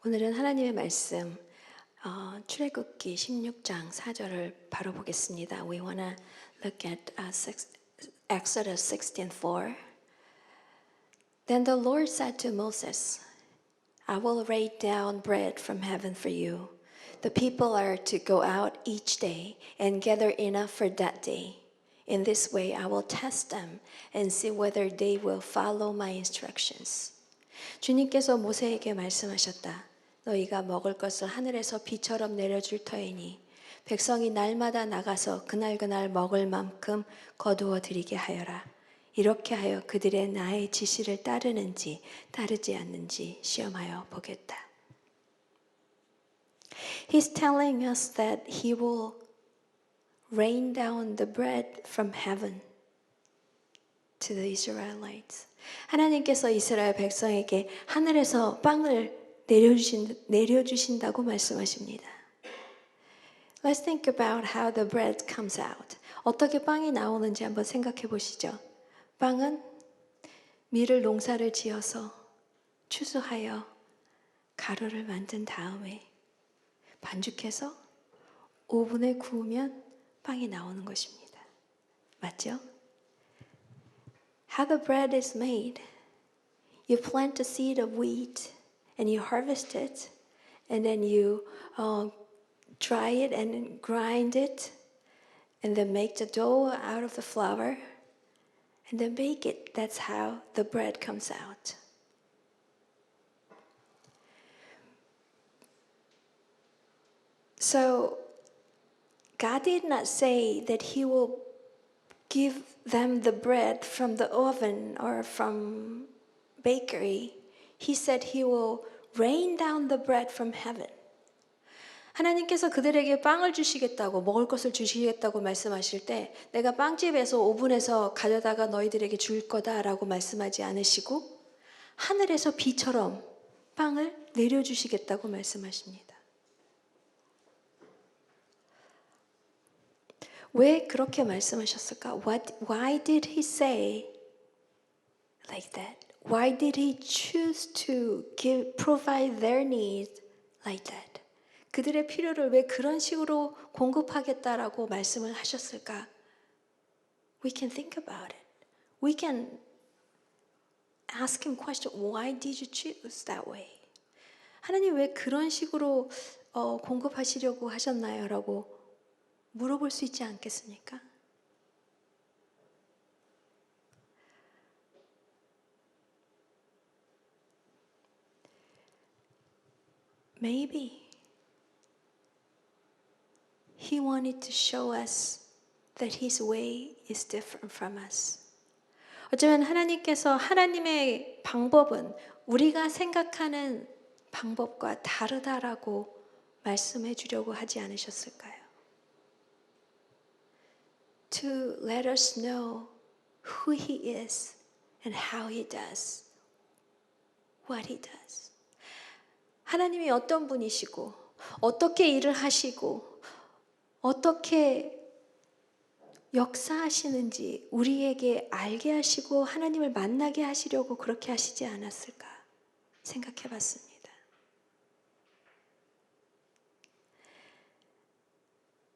오늘은 하나님의 말씀 출애굽기 16장 4절을 바로 보겠습니다. We wanna look at Exodus 16:4. Then the Lord said to Moses, I will rain down bread from heaven for you. The people are to go out each day and gather enough for that day. In this way I will test them and see whether they will follow my instructions. 주님께서 모세에게 말씀하셨다. 너희가 먹을 것을 하늘에서 비처럼 내려줄 터이니 백성이 날마다 나가서 그날 먹을 만큼 거두어 드리게 하여라. 이렇게 하여 그들의 나의 지시를 따르는지 따르지 않는지 시험하여 보겠다. He's telling us that he will rain down the bread from heaven to the Israelites. 하나님께서 이스라엘 백성에게 하늘에서 빵을 내려주신다고 말씀하십니다. Let's think about how the bread comes out. 어떻게 빵이 나오는지 한번 생각해 보시죠. 빵은 밀을 농사를 지어서 추수하여 가루를 만든 다음에 반죽해서 오븐에 구우면 빵이 나오는 것입니다. 맞죠? How the bread is made. You plant a seed of wheat and you harvest it and then you dry it and grind it and then make the dough out of the flour and then bake it. That's how the bread comes out. So God did not say that He will give them the bread from the oven or from bakery. He said He will rain down the bread from heaven. 하나님께서 그들에게 빵을 주시겠다고 먹을 것을 주시겠다고 말씀하실 때 내가 빵집에서 오븐에서 가져다가 너희들에게 줄 거다라고 말씀하지 않으시고 하늘에서 비처럼 빵을 내려주시겠다고 말씀하십니다. 왜 그렇게 말씀하셨을까? Why did he say like that? Why did he choose to provide their needs like that? 그들의 필요를 왜 그런 식으로 공급하겠다라고 말씀을 하셨을까? We can think about it. We can ask him question. Why did you choose that way? 하나님 왜 그런 식으로 공급하시려고 하셨나요? 라고 물어볼 수 있지 않겠습니까? Maybe He wanted to show us that His way is different from us. 어쩌면 하나님께서 하나님의 방법은 우리가 생각하는 방법과 다르다라고 말씀해 주려고 하지 않으셨을까요? To let us know who He is and how He does what He does. 하나님이 어떤 분이시고 어떻게 일을 하시고 어떻게 역사하시는지 우리에게 알게 하시고 하나님을 만나게 하시려고 그렇게 하시지 않았을까 생각해 봤습니다.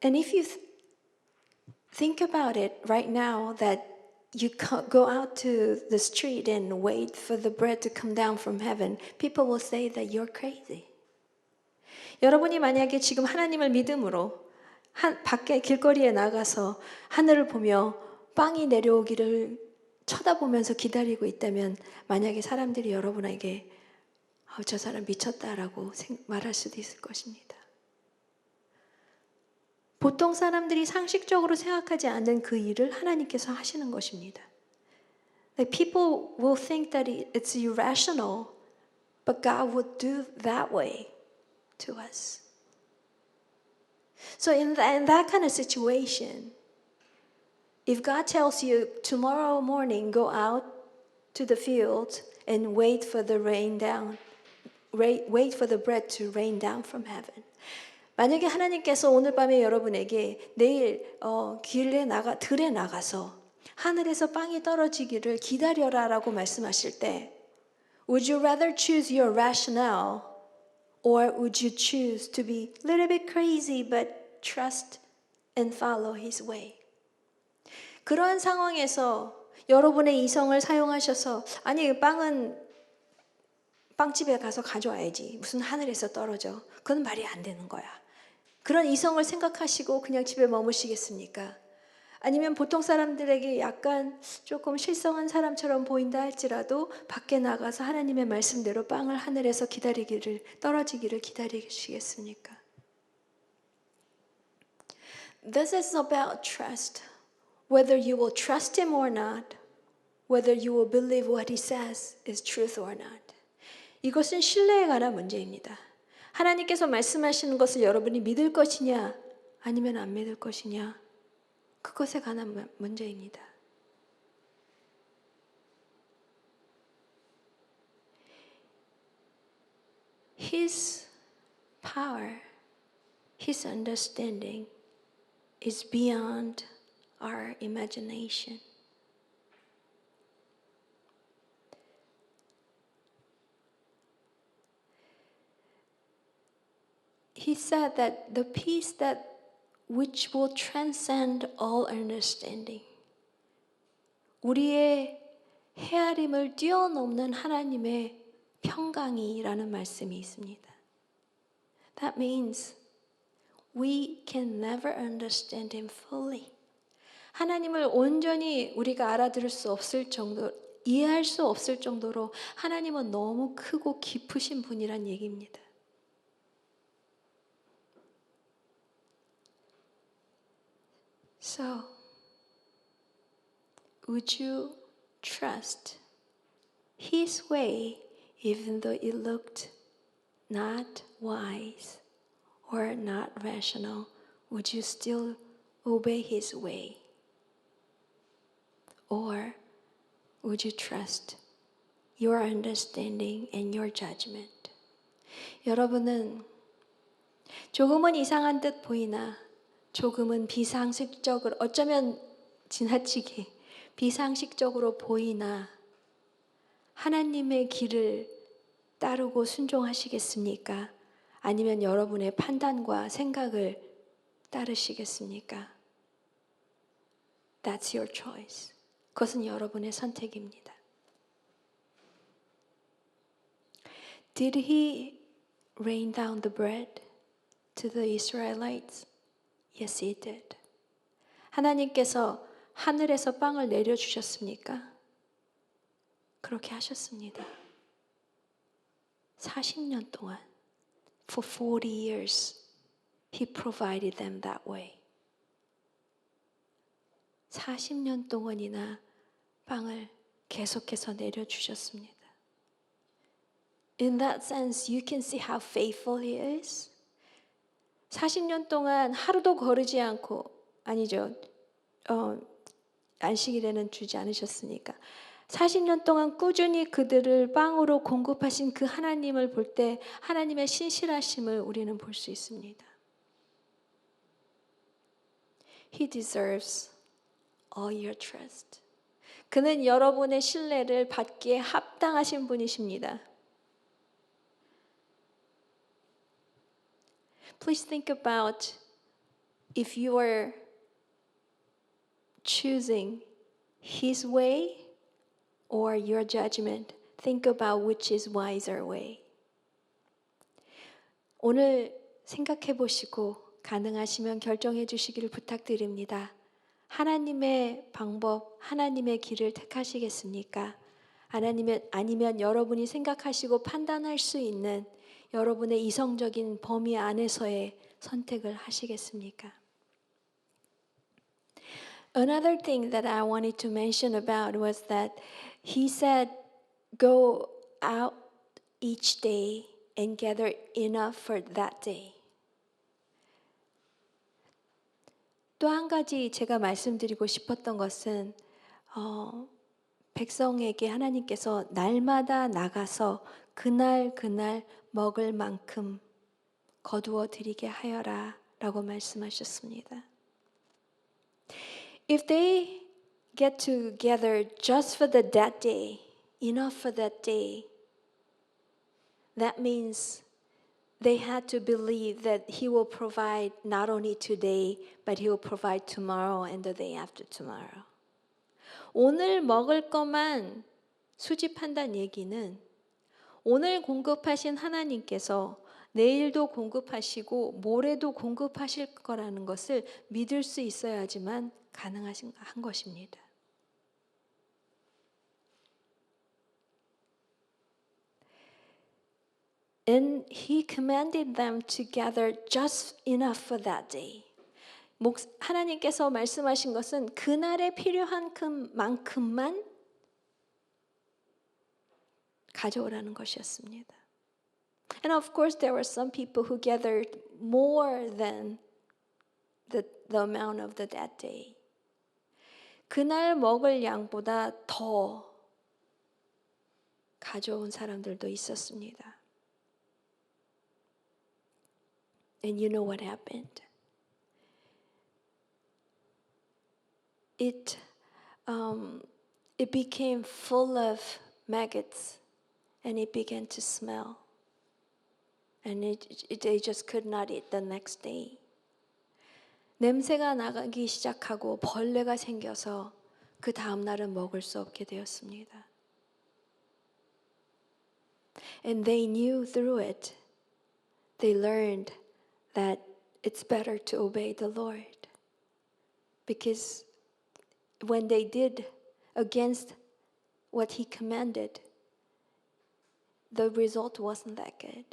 And if you think about it right now that you go out to the street and wait for the bread to come down from heaven, people will say that you're crazy. 여러분이 만약에 지금 하나님을 믿음으로 밖에 길거리에 나가서 하늘을 보며 빵이 내려오기를 쳐다보면서 기다리고 있다면 만약에 사람들이 여러분에게 저 사람 미쳤다라고 말할 수도 있을 것입니다. 보통 사람들이 상식적으로 생각하지 않는 그 일을 하나님께서 하시는 것입니다. Like people will think that it's irrational, but God would do that way to us. So in that kind of situation, if God tells you tomorrow morning go out to the field and wait for the bread to rain down from heaven. 만약에 하나님께서 오늘 밤에 여러분에게 내일 들에 나가서 하늘에서 빵이 떨어지기를 기다려라라고 말씀하실 때, would you rather choose your rationale Or would you choose to be a little bit crazy but trust and follow His way? 그러한 상황에서 여러분의 이성을 사용하셔서 아니 빵은 빵집에 가서 가져와야지. 무슨 하늘에서 떨어져. 그건 말이 안 되는 거야. 그런 이성을 생각하시고 그냥 집에 머무시겠습니까? 아니면 보통 사람들에게 약간 조금 실성한 사람처럼 보인다 할지라도 밖에 나가서 하나님의 말씀대로 빵을 하늘에서 떨어지기를 기다리시겠습니까? This is about trust. Whether you will trust Him or not, whether you will believe what He says is truth or not. 이것은 신뢰에 관한 문제입니다. 하나님께서 말씀하시는 것을 여러분이 믿을 것이냐 아니면 안 믿을 것이냐 그것에 관한 문제입니다. His power, His understanding is beyond our imagination. He said that the peace that which will transcend all understanding. 우리의 헤아림을 뛰어넘는 하나님의 평강이라는 말씀이 있습니다. That means we can never understand Him fully. 하나님을 온전히 우리가 알아들을 수 없을 정도, 이해할 수 없을 정도로 하나님은 너무 크고 깊으신 분이란 얘기입니다. So, would you trust His way even though it looked not wise or not rational? Would you still obey His way? Or would you trust your understanding and your judgment? 여러분은 조금은 이상한 듯 보이나 조금은 비상식적으로 어쩌면 지나치게 비상식적으로 보이나 하나님의 길을 따르고 순종하시겠습니까? 아니면 여러분의 판단과 생각을 따르시겠습니까? That's your choice. 그것은 여러분의 선택입니다. Did He rain down the bread to the Israelites? Yes, He did. 하나님께서 하늘에서 빵을 내려주셨습니까? 그렇게 하셨습니다. 40년 동안, for 40 years, He provided them that way. 40년 동안이나 빵을 계속해서 내려주셨습니다. In that sense, you can see how faithful He is. 40년 동안 하루도 거르지 않고, 아니죠. 안식일에는 주지 않으셨으니까. 40년 동안 꾸준히 그들을 빵으로 공급하신 그 하나님을 볼 때 하나님의 신실하심을 우리는 볼 수 있습니다. He deserves all your trust. 그는 여러분의 신뢰를 받기에 합당하신 분이십니다. Please think about if you are choosing His way or your judgment. Think about which is wiser way. 오늘 생각해 보시고 가능하시면 결정해 주시기를 부탁드립니다. 하나님의 방법, 하나님의 길을 택하시겠습니까? 아니면 여러분이 생각하시고 판단할 수 있는 여러분의 이성적인 범위 안에서의 선택을 하시겠습니까? Another thing that I wanted to mention about was that He said, go out each day and gather enough for that day. 또 한 가지 제가 말씀드리고 싶었던 것은 백성에게 하나님께서 날마다 나가서 그날 먹을 만큼 거두어 드리게 하여라 라고 말씀하셨습니다. If they get together just for that day, enough for that day, that means they had to believe that He will provide not only today, but He will provide tomorrow and the day after tomorrow. 오늘 먹을 것만 수집한다는 얘기는 오늘 공급하신 하나님께서 내일도 공급하시고 모레도 공급하실 거라는 것을 믿을 수 있어야지만 가능한 것입니다. And He commanded them to gather just enough for that day. 하나님께서 말씀하신 것은 그날에 필요한 만큼만 가져오라는 것이었습니다. And of course there were some people who gathered more than the amount of that day. 그날 먹을 양보다 더 가져온 사람들도 있었습니다. And you know what happened? It became full of maggots, and it began to smell. And they just could not eat the next day. 냄새가 나기 시작하고 벌레가 생겨서 그 다음 날은 먹을 수 없게 되었습니다. And they knew through it, they learned that it's better to obey the Lord. Because when they did against what He commanded, the result wasn't that good.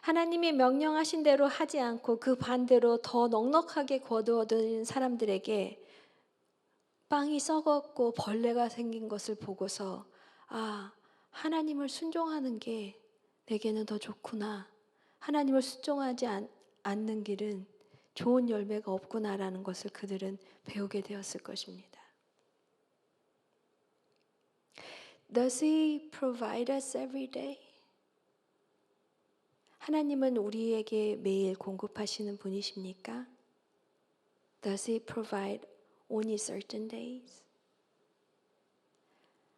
하나님이 명령하신 대로 하지 않고 그 반대로 더 넉넉하게 거두어들인 사람들에게 빵이 썩었고 벌레가 생긴 것을 보고서 아, 하나님을 순종하는 게 내게는 더 좋구나. 하나님을 순종하지 않는 길은 좋은 열매가 없구나라는 것을 그들은 배우게 되었을 것입니다. Does He provide us every day? 하나님은 우리에게 매일 공급하시는 분이십니까? Does He provide only certain days?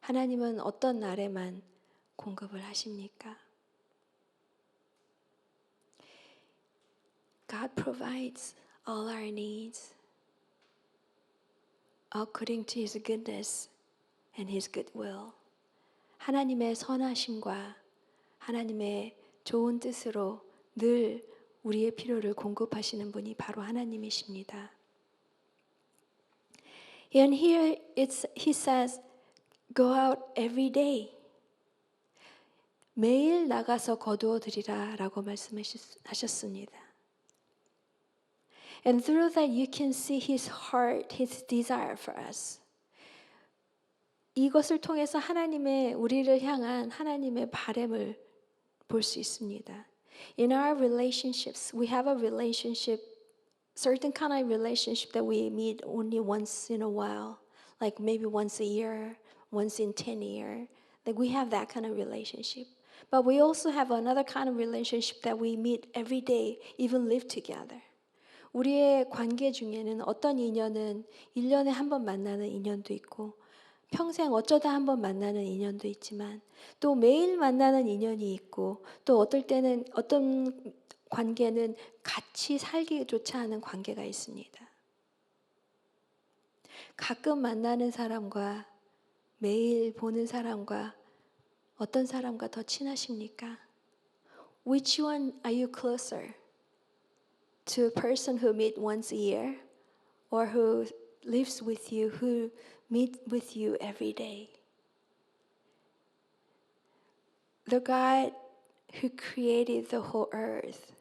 하나님은 어떤 날에만 공급을 하십니까? God provides all our needs according to His goodness and His goodwill. 하나님의 선하심과 하나님의 좋은 뜻으로 늘 우리의 필요를 공급하시는 분이 바로 하나님이십니다. And here He says, go out every day. 매일 나가서 거두어 드리라 라고 말씀하셨습니다. And through that you can see His heart, His desire for us. 이것을 통해서 우리를 향한 하나님의 바람을 볼 수 있습니다. In our relationships, we have a relationship, certain kind of relationship that we meet only once in a while, like maybe once a year, once in 10 years. Like we have that kind of relationship. But we also have another kind of relationship that we meet every day, even live together. 우리의 관계 중에는 어떤 인연은 1년에 한 번 만나는 인연도 있고 평생 어쩌다 한 번 만나는 인연도 있지만 또 매일 만나는 인연이 있고 또 어떨 때는 어떤 관계는 같이 살기조차 하는 관계가 있습니다. 가끔 만나는 사람과 매일 보는 사람과 어떤 사람과 더 친하십니까? Which one are you closer? To a person who meet once a year or who lives with you, who meet with you every day? The God who created the whole earth,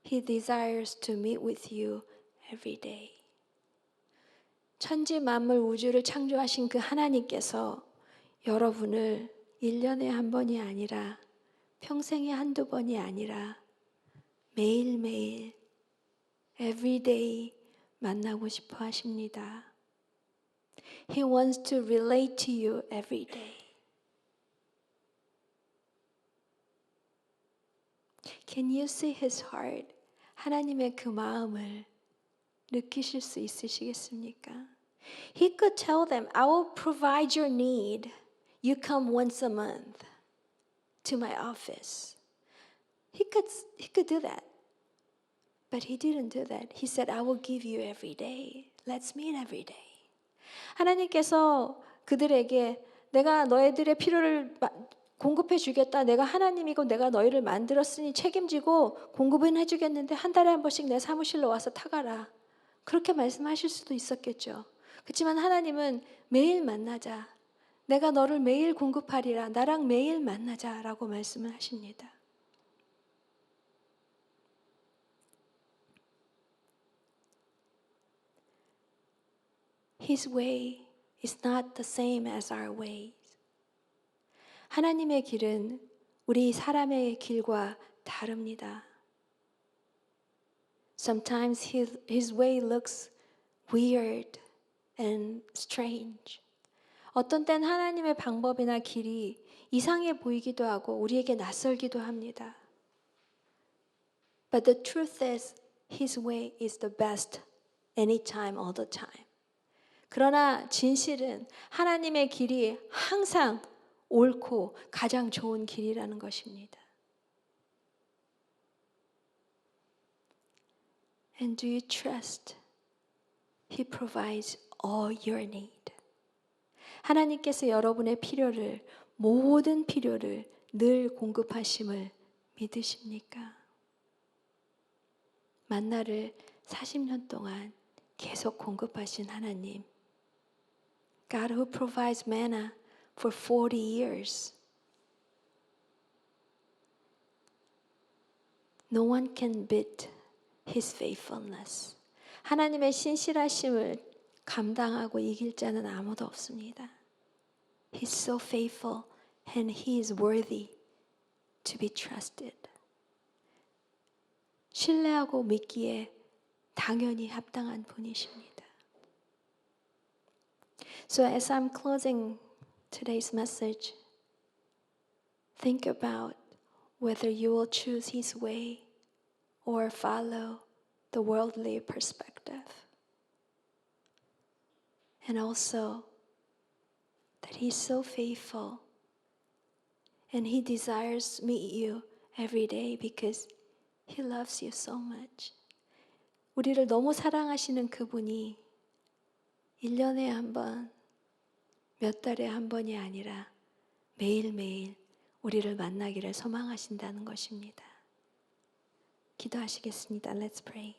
He desires to meet with you every day. 천지 만물 우주를 창조하신 그 하나님께서 여러분을 1년에 한 번이 아니라 평생에 한두 번이 아니라 매일매일 every day 만나고 싶어 하십니다. He wants to relate to you every day. Can you see His heart? 하나님의 그 마음을 느끼실 수 있으시겠습니까? He could tell them, I will provide your need. You come once a month to my office. He could do that. But he didn't do that. He said, I will give you every day. Let's meet every day. 하나님께서 그들에게 내가 너희들의 필요를 공급해 주겠다. 내가 하나님이고 내가 너희를 만들었으니 책임지고 공급은 해주겠는데 한 달에 한 번씩 내 사무실로 와서 타가라. 그렇게 말씀하실 수도 있었겠죠. 그렇지만 하나님은 매일 만나자. 내가 너를 매일 공급하리라. 나랑 매일 만나자라고 말씀을 하십니다. His way is not the same as our ways. 하나님의 길은 우리 사람의 길과 다릅니다. Sometimes his way looks weird and strange. 어떤 땐 하나님의 방법이나 길이 이상해 보이기도 하고 우리에게 낯설기도 합니다. But the truth is, his way is the best anytime, all the time. 그러나 진실은 하나님의 길이 항상 옳고 가장 좋은 길이라는 것입니다. And do you trust? He provides all your need. 하나님께서 여러분의 필요를, 모든 필요를 늘 공급하심을 믿으십니까? 만나를 40년 동안 계속 공급하신 하나님. God who provides manna for 40 years. No one can beat His faithfulness. 하나님의 신실하심을 감당하고 이길 자는 아무도 없습니다. He's so faithful and He is worthy to be trusted. 신뢰하고 믿기에 당연히 합당한 분이십니다. So as I'm closing today's message, think about whether you will choose His way or follow the worldly perspective. And also that He's so faithful and He desires to meet you every day because He loves you so much. 우리를 너무 사랑하시는 그분이 1년에 한 번, 몇 달에 한 번이 아니라 매일매일 우리를 만나기를 소망하신다는 것입니다. 기도하시겠습니다. Let's pray.